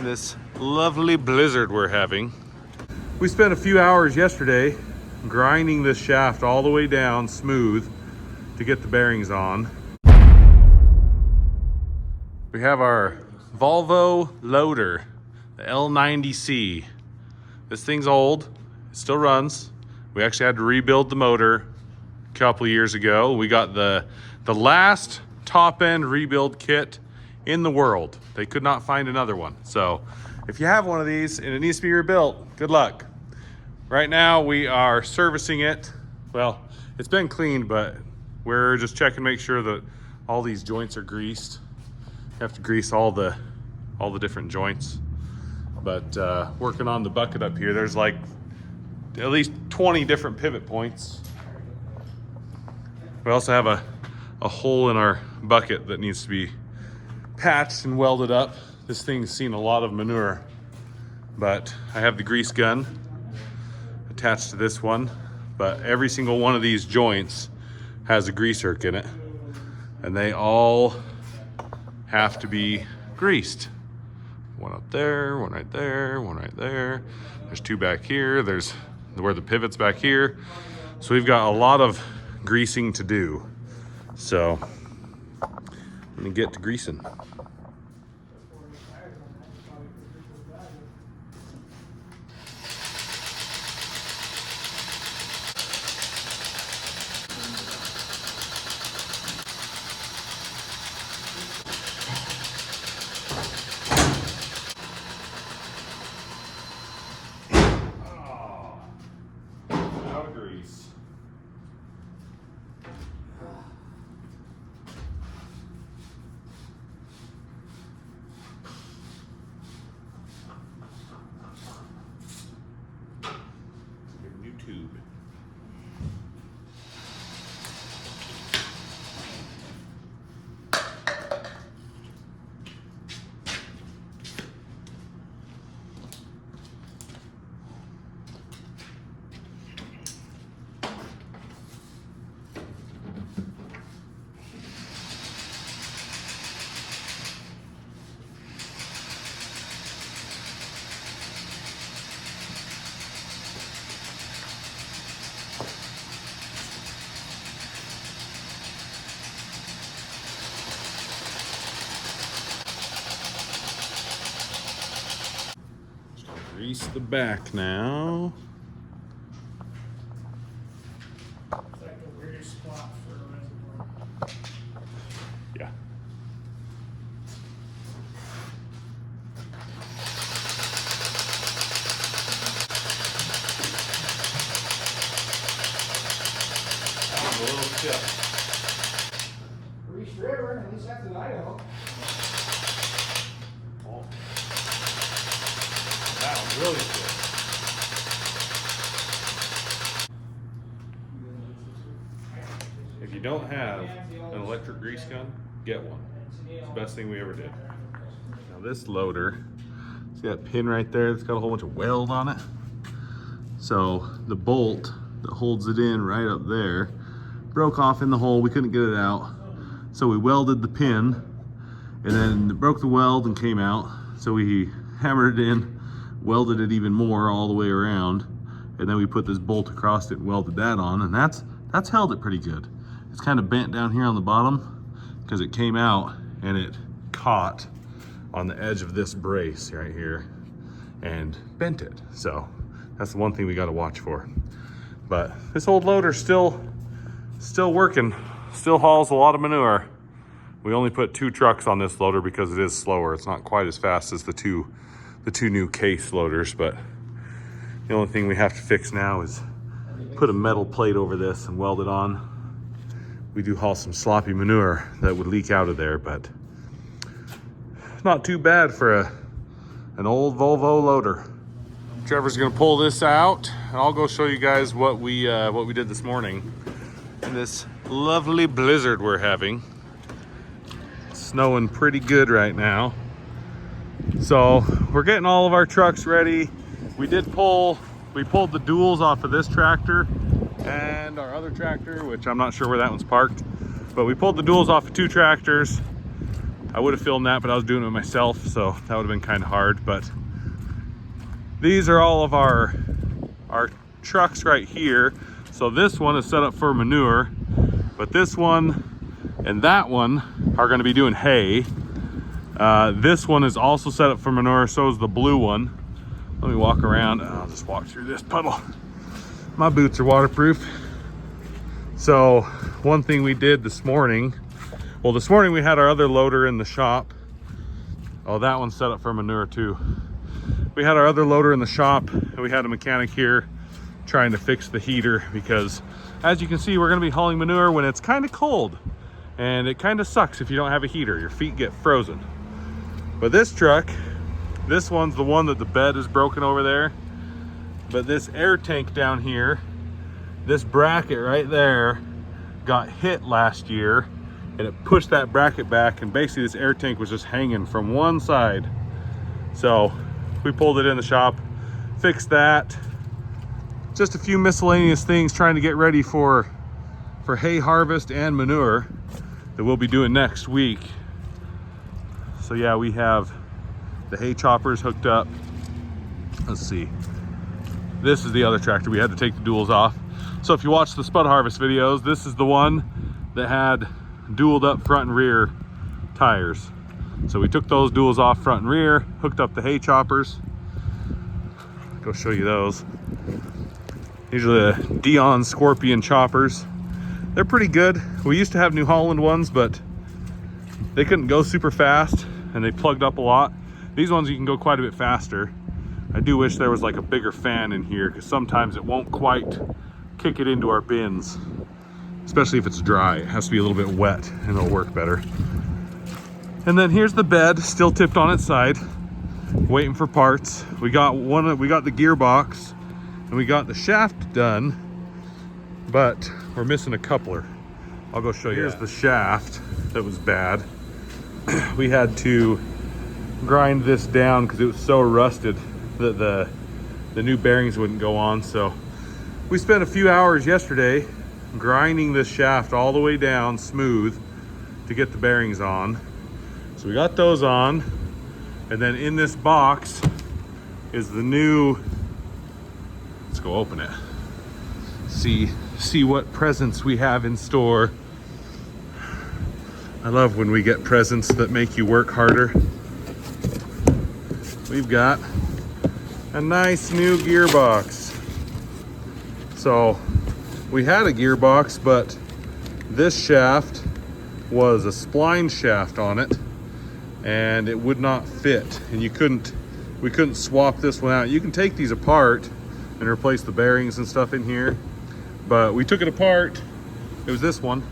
in this lovely blizzard we're having. We spent a few hours yesterday grinding this shaft all the way down smooth to get the bearings on. We have our Volvo loader, the L90C. This thing's old, it still runs. We actually had to rebuild the motor a couple years ago. We got the last top end rebuild kit in the world. They could not find another one. So if you have one of these and it needs to be rebuilt, good luck. Right now we are servicing it. Well, it's been cleaned, but we're just checking to make sure that all these joints are greased. You have to grease all the different joints. But working on the bucket up here, there's like at least 20 different pivot points. We also have a hole in our bucket that needs to be patched and welded up. This thing's seen a lot of manure, but I have the grease gun attached to this one, but every single one of these joints has a grease zerk in it, and they all have to be greased. One up there, one right there, one right there. There's two back here. There's where the pivot's back here. So we've got a lot of greasing to do. So I'm gonna get to greasing. Grease. New tube. Grease the back now. It's like the weirdest spot for a reservoir. Yeah. A little tip. Reached River, at least that's in Idaho. Oh. That was really good. If you don't have an electric grease gun, get one. It's the best thing we ever did. Now this loader, see that pin right there? It's got a whole bunch of weld on it. So the bolt that holds it in right up there broke off in the hole. We couldn't get it out. So we welded the pin, and then it broke the weld and came out. So we hammered it in, welded it even more all the way around, and then we put this bolt across it and welded that on, and that's held it pretty good. It's kind of bent down here on the bottom because it came out and it caught on the edge of this brace right here and bent it. So that's the one thing we got to watch for. But this old loader's still working, still hauls a lot of manure. We only put 2 trucks on this loader because it is slower. It's not quite as fast as the two new case loaders, but the only thing we have to fix now is put a metal plate over this and weld it on. We do haul some sloppy manure that would leak out of there, but not too bad for an old Volvo loader. Trevor's gonna pull this out, and I'll go show you guys what we did this morning in this lovely blizzard we're having. It's snowing pretty good right now. So we're getting all of our trucks ready. We pulled the duals off of this tractor and our other tractor, which I'm not sure where that one's parked, but we pulled the duals off of 2 tractors. I would have filmed that, but I was doing it myself, so that would have been kind of hard. But these are all of our trucks right here. So this one is set up for manure, but this one and that one are going to be doing hay. This one is also set up for manure, so is the blue one. Let me walk around. I'll just walk through this puddle. My boots are waterproof. So one thing we did this morning, well, this morning we had our other loader in the shop. Oh, that one's set up for manure too. We had our other loader in the shop, and we had a mechanic here trying to fix the heater, because as you can see, we're going to be hauling manure when it's kind of cold, and it kind of sucks if you don't have a heater. Your feet get frozen. But this truck, this one's the one that the bed is broken over there, but this air tank down here, this bracket right there got hit last year, and it pushed that bracket back, and basically this air tank was just hanging from one side. So we pulled it in the shop, fixed that. Just a few miscellaneous things trying to get ready for hay harvest and manure that we'll be doing next week. So yeah, we have the hay choppers hooked up. Let's see. This is the other tractor. We had to take the duals off. So if you watch the Spud Harvest videos, this is the one that had dualed up front and rear tires. So we took those duals off front and rear, hooked up the hay choppers. Go show you those. These are the Dion Scorpion choppers. They're pretty good. We used to have New Holland ones, but they couldn't go super fast and they plugged up a lot. These ones you can go quite a bit faster. I do wish there was like a bigger fan in here, because sometimes it won't quite kick it into our bins, especially if it's dry. It has to be a little bit wet and it'll work better. And then here's the bed, still tipped on its side, waiting for parts. We got the gearbox and we got the shaft done, but we're missing a coupler. I'll go show you. Here's the shaft that was bad. We had to grind this down because it was so rusted that the new bearings wouldn't go on. So we spent a few hours yesterday grinding this shaft all the way down smooth to get the bearings on. So we got those on, and then in this box is the new, let's go open it. See what presents we have in store. I love when we get presents that make you work harder. We've got a nice new gearbox. So we had a gearbox, but this shaft was a spline shaft on it, and it would not fit, and we couldn't swap this one out. You can take these apart and replace the bearings and stuff in here, but we took it apart. It was this one.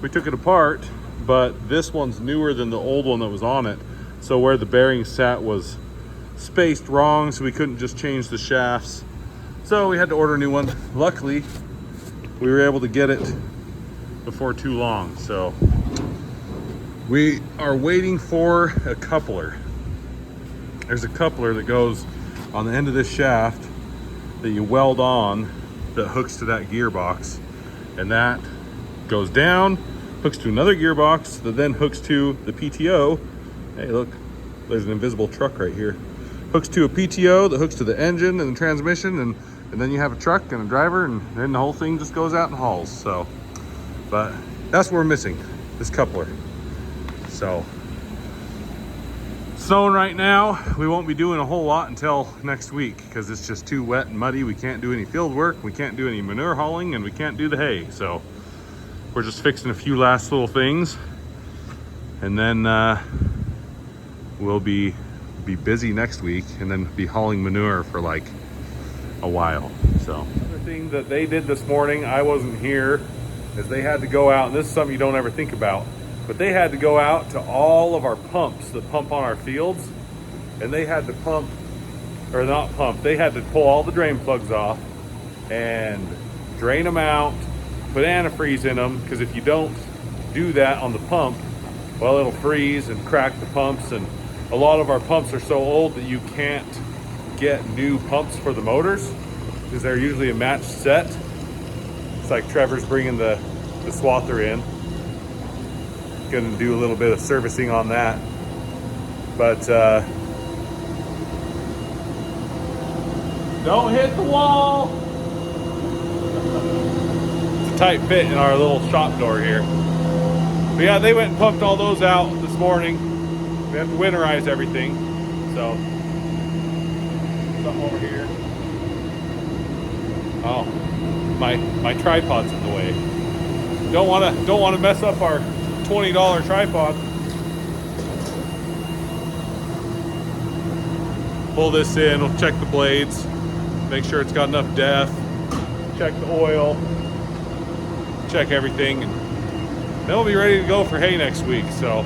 We took it apart, but this one's newer than the old one that was on it, so where the bearings sat was spaced wrong, so we couldn't just change the shafts, so we had to order a new one. Luckily we were able to get it before too long. So we are waiting for a coupler. There's a coupler that goes on the end of this shaft that you weld on, that hooks to that gearbox, and that goes down, hooks to another gearbox that then hooks to the PTO. Hey, look, there's an invisible truck right here. Hooks to a PTO that hooks to the engine and the transmission, and then you have a truck and a driver, and then the whole thing just goes out and hauls. So, but that's what we're missing, this coupler. So, snowing right now. We won't be doing a whole lot until next week because it's just too wet and muddy. We can't do any field work, we can't do any manure hauling, and we can't do the hay. So we're just fixing a few last little things, and then we'll be busy next week, and then be hauling manure for like a while. So the thing that they did this morning, I wasn't here, is they had to go out, and this is something you don't ever think about, but they had to go out to all of our pumps that pump on our fields, and they had to pump, or not pump, they had to pull all the drain plugs off and drain them out, put antifreeze in them, because if you don't do that on the pump, well, it'll freeze and crack the pumps. And a lot of our pumps are so old that you can't get new pumps for the motors because they're usually a matched set. It's like Trevor's bringing the swather in. gonna do a little bit of servicing on that. But don't hit the wall. It's a tight fit in our little shop door here. But yeah, they went and pumped all those out this morning. We have to winterize everything. So something over here. Oh, my tripod's in the way. Don't wanna mess up our $20 tripod. Pull this in, we'll check the blades, make sure it's got enough depth, check the oil, check everything, and then we'll be ready to go for hay next week. So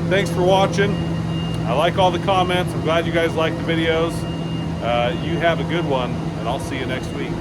thanks for watching. I like all the comments. I'm glad you guys like the videos. You have a good one, and I'll see you next week.